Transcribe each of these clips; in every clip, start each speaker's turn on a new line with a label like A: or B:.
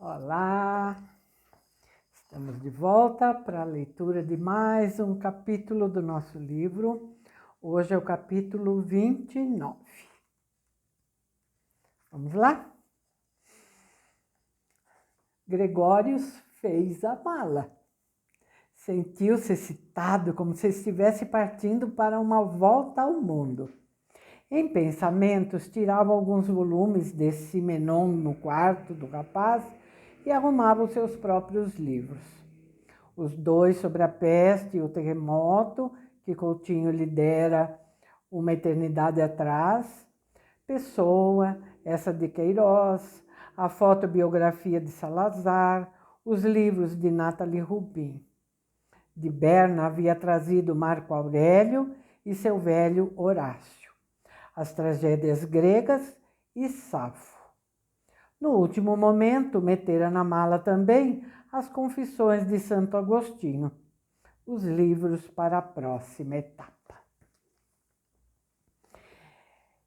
A: Olá, estamos de volta para a leitura de mais um capítulo do nosso livro. Hoje é o capítulo 29. Vamos lá? Gregórios fez a mala. Sentiu-se excitado, como se estivesse partindo para uma volta ao mundo. Em pensamentos, tirava alguns volumes de Simenon no quarto do rapaz e arrumava os seus próprios livros. Os dois sobre a peste e o terremoto, que Coutinho lhe dera uma eternidade atrás, Pessoa, essa de Queiroz, a fotobiografia de Salazar, os livros de Nathalie Rubin. De Berna havia trazido Marco Aurélio e seu velho Horácio, as tragédias gregas e Safo. No último momento, metera na mala também as Confissões de Santo Agostinho, os livros para a próxima etapa.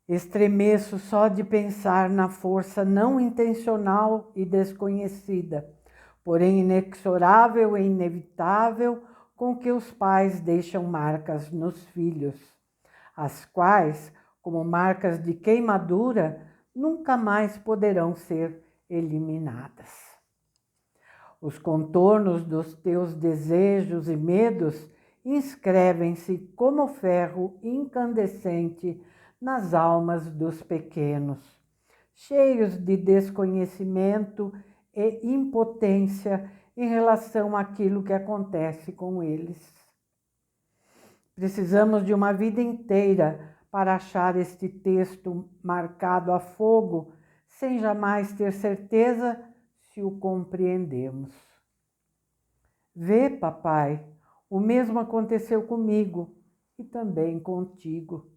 A: Estremeço só de pensar na força não intencional e desconhecida, porém inexorável e inevitável, com que os pais deixam marcas nos filhos, as quais, como marcas de queimadura, nunca mais poderão ser eliminadas. Os contornos dos teus desejos e medos inscrevem-se como ferro incandescente nas almas dos pequenos, cheios de desconhecimento e impotência em relação àquilo que acontece com eles. Precisamos de uma vida inteira para achar este texto marcado a fogo, sem jamais ter certeza se o compreendemos. Vê, papai, o mesmo aconteceu comigo e também contigo.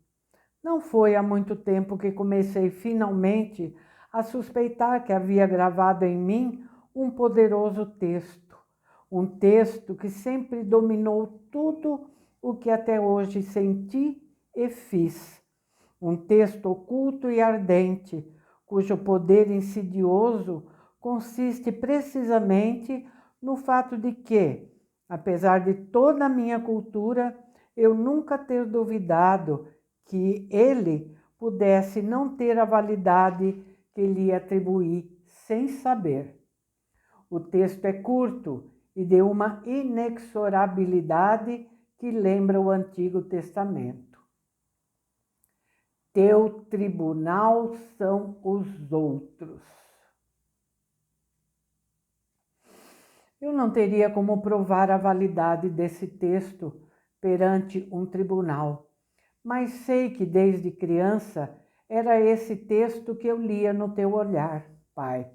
A: Não foi há muito tempo que comecei finalmente a suspeitar que havia gravado em mim um poderoso texto, um texto que sempre dominou tudo o que até hoje senti e fiz. Um texto oculto e ardente, cujo poder insidioso consiste precisamente no fato de que, apesar de toda a minha cultura, eu nunca ter duvidado que ele pudesse não ter a validade que lhe atribuí sem saber. O texto é curto e de uma inexorabilidade que lembra o Antigo Testamento. Teu tribunal são os outros. Eu não teria como provar a validade desse texto perante um tribunal, mas sei que desde criança era esse texto que eu lia no teu olhar, pai.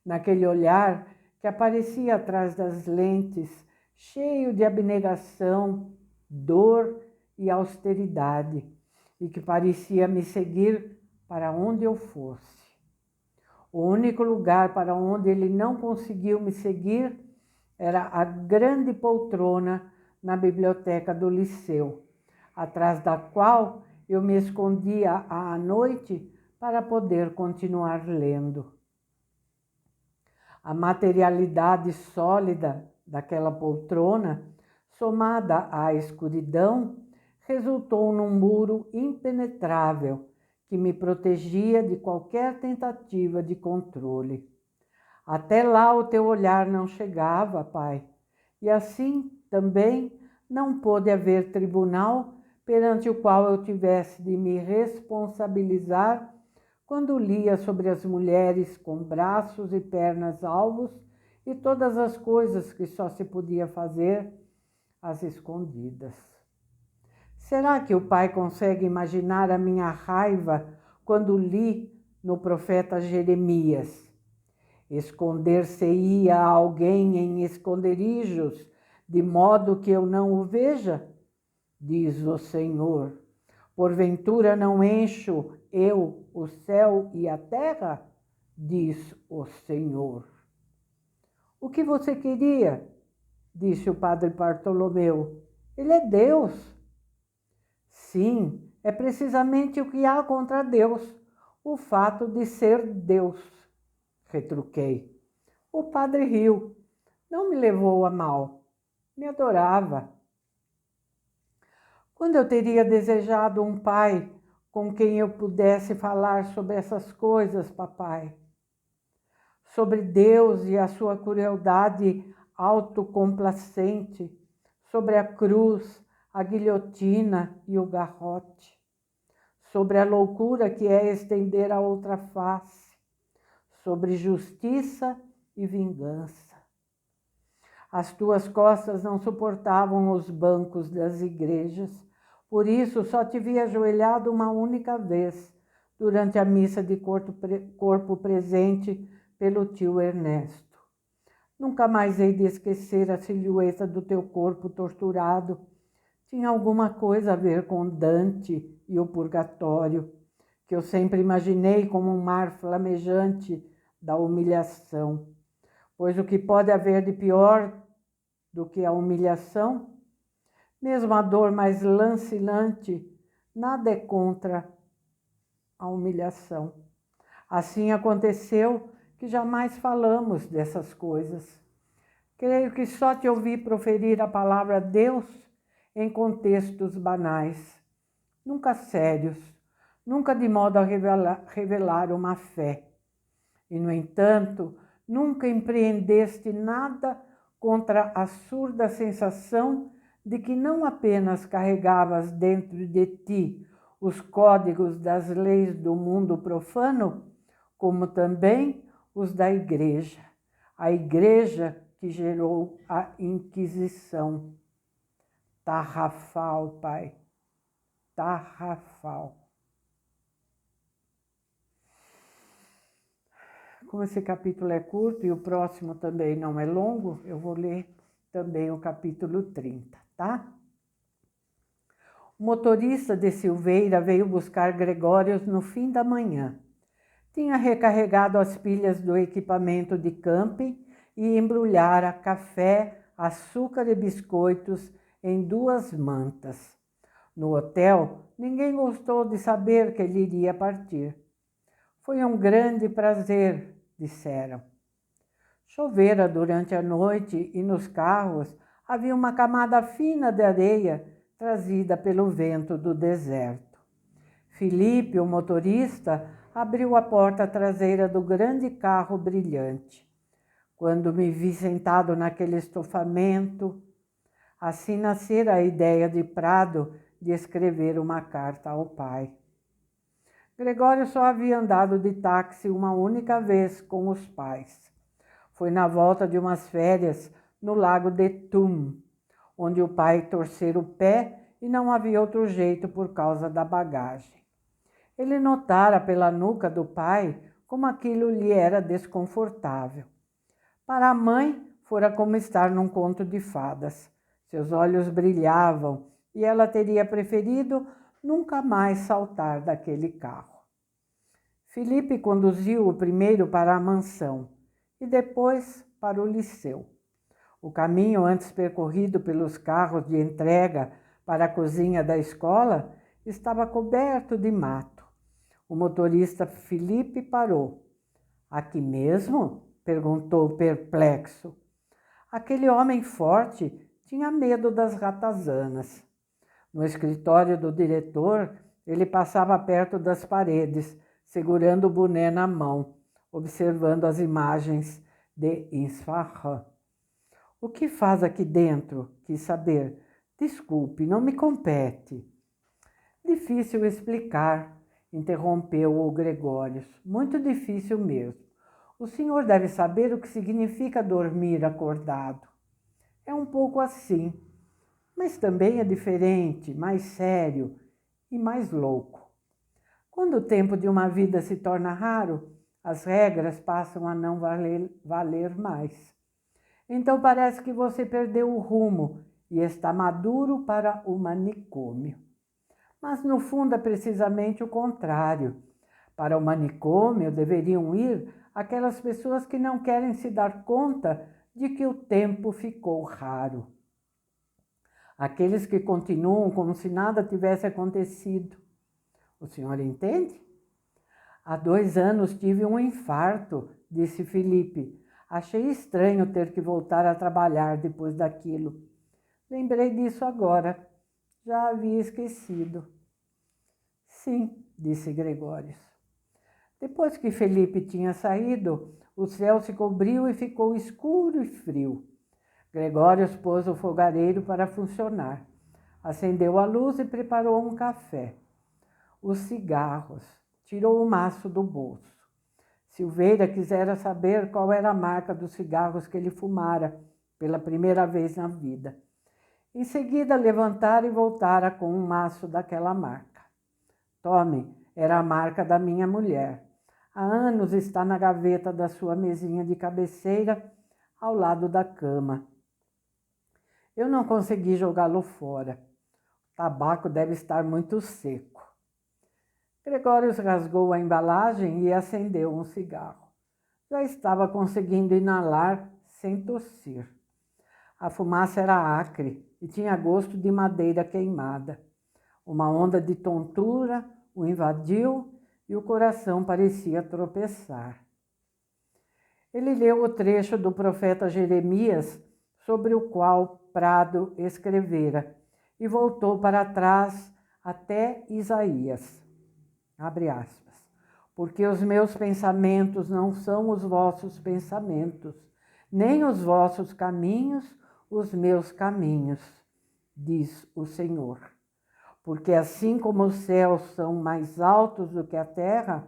A: Naquele olhar que aparecia atrás das lentes, cheio de abnegação, dor e austeridade, e que parecia me seguir para onde eu fosse. O único lugar para onde ele não conseguiu me seguir era a grande poltrona na biblioteca do liceu, atrás da qual eu me escondia à noite para poder continuar lendo. A materialidade sólida daquela poltrona, somada à escuridão, resultou num muro impenetrável que me protegia de qualquer tentativa de controle. Até lá o teu olhar não chegava, pai, e assim também não pôde haver tribunal perante o qual eu tivesse de me responsabilizar quando lia sobre as mulheres com braços e pernas alvos e todas as coisas que só se podia fazer às escondidas. Será que o pai consegue imaginar a minha raiva quando li no profeta Jeremias? Esconder-se-ia alguém em esconderijos, de modo que eu não o veja? Diz o Senhor. Porventura não encho eu o céu e a terra? Diz o Senhor. O que você queria? Disse o padre Bartolomeu. Ele é Deus. Sim, é precisamente o que há contra Deus, o fato de ser Deus, retruquei. O padre riu. Não me levou a mal. Me adorava. Quando eu teria desejado um pai com quem eu pudesse falar sobre essas coisas, papai? Sobre Deus e a sua crueldade autocomplacente, sobre a cruz, a guilhotina e o garrote, sobre a loucura que é estender a outra face, sobre justiça e vingança. As tuas costas não suportavam os bancos das igrejas, por isso só te vi ajoelhado uma única vez, durante a missa de corpo presente pelo tio Ernesto. Nunca mais hei de esquecer a silhueta do teu corpo torturado. Tinha alguma coisa a ver com Dante e o purgatório, que eu sempre imaginei como um mar flamejante da humilhação. Pois o que pode haver de pior do que a humilhação? Mesmo a dor mais lancinante, nada é contra a humilhação. Assim aconteceu que jamais falamos dessas coisas. Creio que só te ouvi proferir a palavra Deus em contextos banais, nunca sérios, nunca de modo a revelar uma fé. E, no entanto, nunca empreendeste nada contra a surda sensação de que não apenas carregavas dentro de ti os códigos das leis do mundo profano, como também os da Igreja, a Igreja que gerou a Inquisição. Tarrafal, pai, tarrafal. Como esse capítulo é curto e o próximo também não é longo, eu vou ler também o capítulo 30, tá? O motorista de Silveira veio buscar Gregórios no fim da manhã. Tinha recarregado as pilhas do equipamento de camping e embrulhara café, açúcar e biscoitos em 2 mantas. No hotel, ninguém gostou de saber que ele iria partir. Foi um grande prazer, disseram. Chovera durante a noite e nos carros havia uma camada fina de areia trazida pelo vento do deserto. Felipe, o motorista, abriu a porta traseira do grande carro brilhante. Quando me vi sentado naquele estofamento, assim nascera a ideia de Prado de escrever uma carta ao pai. Gregório só havia andado de táxi uma única vez com os pais. Foi na volta de umas férias no lago de Thun, onde o pai torcera o pé e não havia outro jeito por causa da bagagem. Ele notara pela nuca do pai como aquilo lhe era desconfortável. Para a mãe, fora como estar num conto de fadas. Seus olhos brilhavam e ela teria preferido nunca mais saltar daquele carro. Felipe conduziu-o primeiro para a mansão e depois para o liceu. O caminho antes percorrido pelos carros de entrega para a cozinha da escola estava coberto de mato. O motorista Felipe parou. Aqui mesmo? Perguntou perplexo. Aquele homem forte tinha medo das ratazanas. No escritório do diretor, ele passava perto das paredes, segurando o boné na mão, observando as imagens de Isfahan. O que faz aqui dentro? Quis saber. Desculpe, não me compete. Difícil explicar, interrompeu o Gregórios. Muito difícil mesmo. O senhor deve saber o que significa dormir acordado. É um pouco assim, mas também é diferente, mais sério e mais louco. Quando o tempo de uma vida se torna raro, as regras passam a não valer mais. Então parece que você perdeu o rumo e está maduro para o manicômio. Mas no fundo é precisamente o contrário. Para o manicômio deveriam ir aquelas pessoas que não querem se dar conta de que o tempo ficou raro. Aqueles que continuam como se nada tivesse acontecido. O senhor entende? Há 2 anos tive um infarto, disse Felipe. Achei estranho ter que voltar a trabalhar depois daquilo. Lembrei disso agora. Já havia esquecido. Sim, disse Gregório. Depois que Felipe tinha saído, o céu se cobriu e ficou escuro e frio. Gregório pôs o fogareiro para funcionar. Acendeu a luz e preparou um café. Os cigarros. Tirou o maço do bolso. Silveira quisera saber qual era a marca dos cigarros que ele fumara pela primeira vez na vida. Em seguida, levantara e voltara com um maço daquela marca. Tome, era a marca da minha mulher. Há anos está na gaveta da sua mesinha de cabeceira, ao lado da cama. Eu não consegui jogá-lo fora. O tabaco deve estar muito seco. Gregório rasgou a embalagem e acendeu um cigarro. Já estava conseguindo inalar sem tossir. A fumaça era acre e tinha gosto de madeira queimada. Uma onda de tontura o invadiu e o coração parecia tropeçar. Ele leu o trecho do profeta Jeremias, sobre o qual Prado escrevera, e voltou para trás até Isaías. Abre aspas. Porque os meus pensamentos não são os vossos pensamentos, nem os vossos caminhos os meus caminhos, diz o Senhor. Porque assim como os céus são mais altos do que a terra,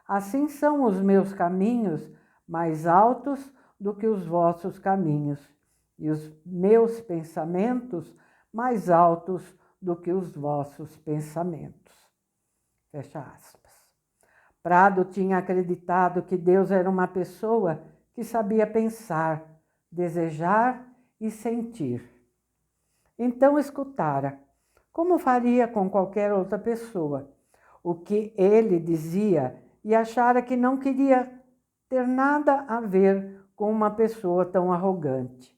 A: assim são os meus caminhos mais altos do que os vossos caminhos, e os meus pensamentos mais altos do que os vossos pensamentos. Fecha aspas. Prado tinha acreditado que Deus era uma pessoa que sabia pensar, desejar e sentir. Então escutara, como faria com qualquer outra pessoa, o que ele dizia e achara que não queria ter nada a ver com uma pessoa tão arrogante.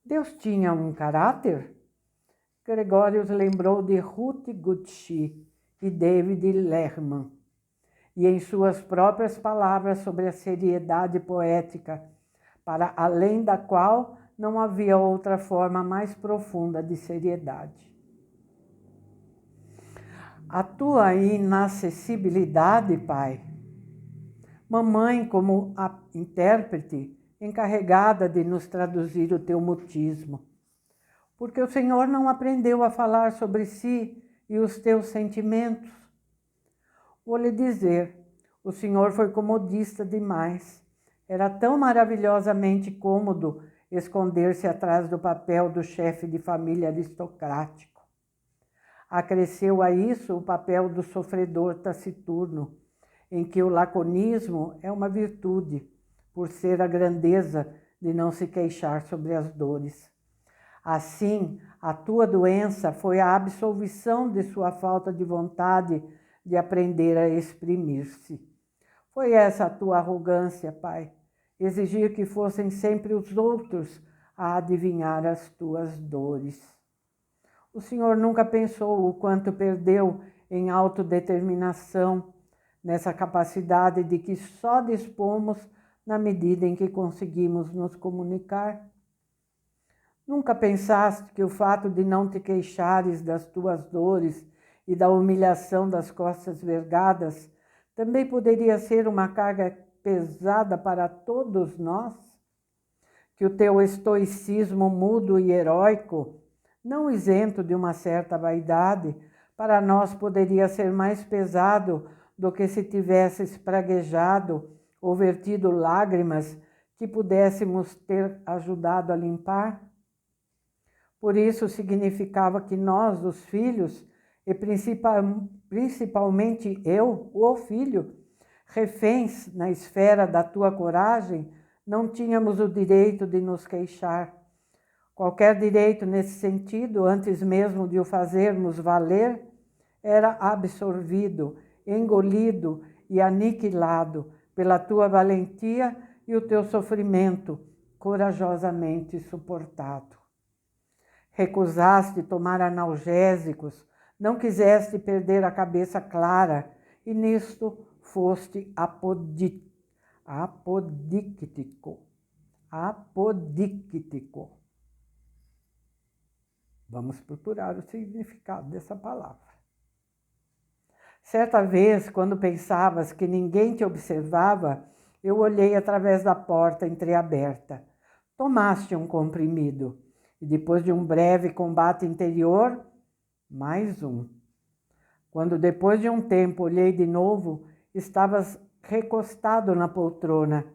A: Deus tinha um caráter? Gregório lembrou de Ruth Gucci e David Lerman, e em suas próprias palavras sobre a seriedade poética, para além da qual não havia outra forma mais profunda de seriedade. A tua inacessibilidade, Pai. Mamãe, como a intérprete, encarregada de nos traduzir o teu mutismo. Porque o Senhor não aprendeu a falar sobre si e os teus sentimentos. Vou lhe dizer, o Senhor foi comodista demais. Era tão maravilhosamente cômodo esconder-se atrás do papel do chefe de família aristocrático. Acresceu a isso o papel do sofredor taciturno, em que o laconismo é uma virtude, por ser a grandeza de não se queixar sobre as dores. Assim, a tua doença foi a absolvição de sua falta de vontade de aprender a exprimir-se. Foi essa a tua arrogância, Pai, exigir que fossem sempre os outros a adivinhar as tuas dores. O Senhor nunca pensou o quanto perdeu em autodeterminação, nessa capacidade de que só dispomos na medida em que conseguimos nos comunicar. Nunca pensaste que o fato de não te queixares das tuas dores e da humilhação das costas vergadas também poderia ser uma carga pesada para todos nós? Que o teu estoicismo mudo e heróico, não isento de uma certa vaidade, para nós poderia ser mais pesado do que se tivesses praguejado ou vertido lágrimas que pudéssemos ter ajudado a limpar? Por isso significava que nós, os filhos, e principalmente eu, o filho, reféns na esfera da tua coragem, não tínhamos o direito de nos queixar. Qualquer direito nesse sentido, antes mesmo de o fazermos valer, era absorvido, engolido e aniquilado pela tua valentia e o teu sofrimento corajosamente suportado. Recusaste tomar analgésicos, não quiseste perder a cabeça clara, e nisto foste apodíctico. apodíctico. Vamos procurar o significado dessa palavra. Certa vez, quando pensavas que ninguém te observava, eu olhei através da porta entreaberta. Tomaste um comprimido e depois de um breve combate interior, mais um. Quando depois de um tempo olhei de novo, estavas recostado na poltrona,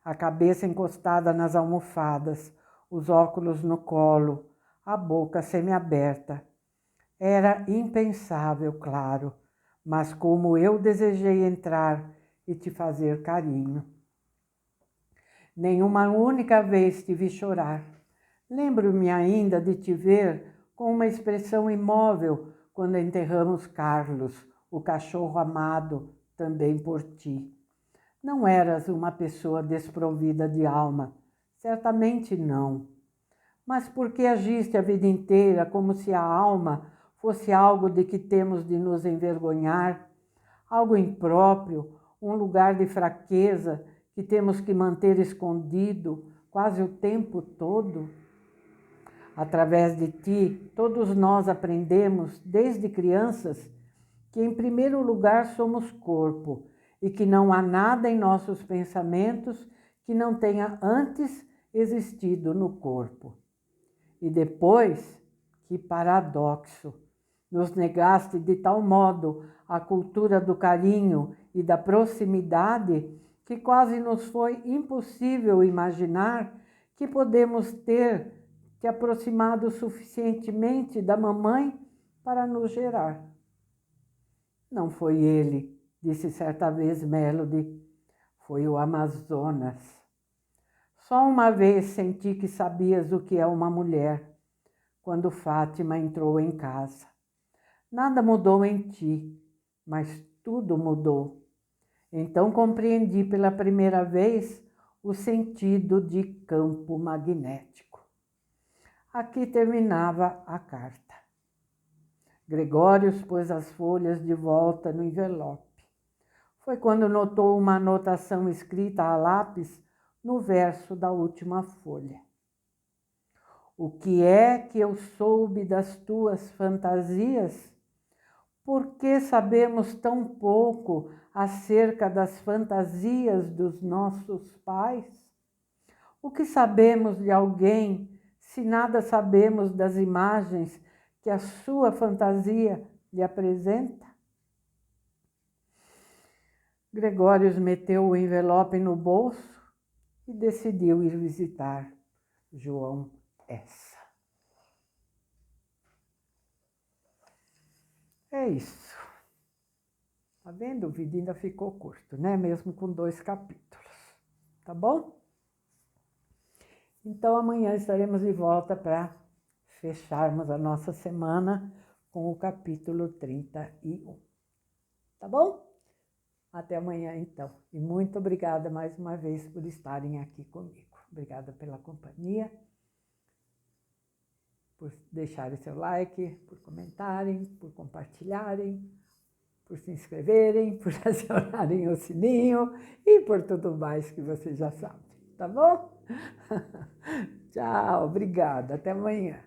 A: a cabeça encostada nas almofadas, os óculos no colo, a boca semiaberta. Era impensável, claro, mas como eu desejei entrar e te fazer carinho. Nenhuma única vez te vi chorar. Lembro-me ainda de te ver com uma expressão imóvel quando enterramos Carlos, o cachorro amado também por ti. Não eras uma pessoa desprovida de alma, certamente não. Mas por que agiste a vida inteira como se a alma fosse algo de que temos de nos envergonhar, algo impróprio, um lugar de fraqueza que temos que manter escondido quase o tempo todo? Através de ti, todos nós aprendemos, desde crianças, que em primeiro lugar somos corpo e que não há nada em nossos pensamentos que não tenha antes existido no corpo. E depois, que paradoxo, nos negaste de tal modo a cultura do carinho e da proximidade que quase nos foi impossível imaginar que podemos ter te aproximado suficientemente da mamãe para nos gerar. Não foi ele, disse certa vez Melody, foi o Amazonas. Só uma vez senti que sabias o que é uma mulher, quando Fátima entrou em casa. Nada mudou em ti, mas tudo mudou. Então compreendi pela primeira vez o sentido de campo magnético. Aqui terminava a carta. Gregórios pôs as folhas de volta no envelope. Foi quando notou uma anotação escrita a lápis no verso da última folha. O que é que eu soube das tuas fantasias? Por que sabemos tão pouco acerca das fantasias dos nossos pais? O que sabemos de alguém se nada sabemos das imagens que a sua fantasia lhe apresenta? Gregórios meteu o envelope no bolso e decidiu ir visitar João S. É isso. Tá vendo? O vídeo ainda ficou curto, né? Mesmo com 2 capítulos. Tá bom? Então, amanhã estaremos de volta para fecharmos a nossa semana com o capítulo 31. Tá bom? Até amanhã, então. E muito obrigada mais uma vez por estarem aqui comigo. Obrigada pela companhia, por deixarem seu like, por comentarem, por compartilharem, por se inscreverem, por acionarem o sininho e por tudo mais que vocês já sabem. Tá bom? Tchau, obrigada. Até amanhã.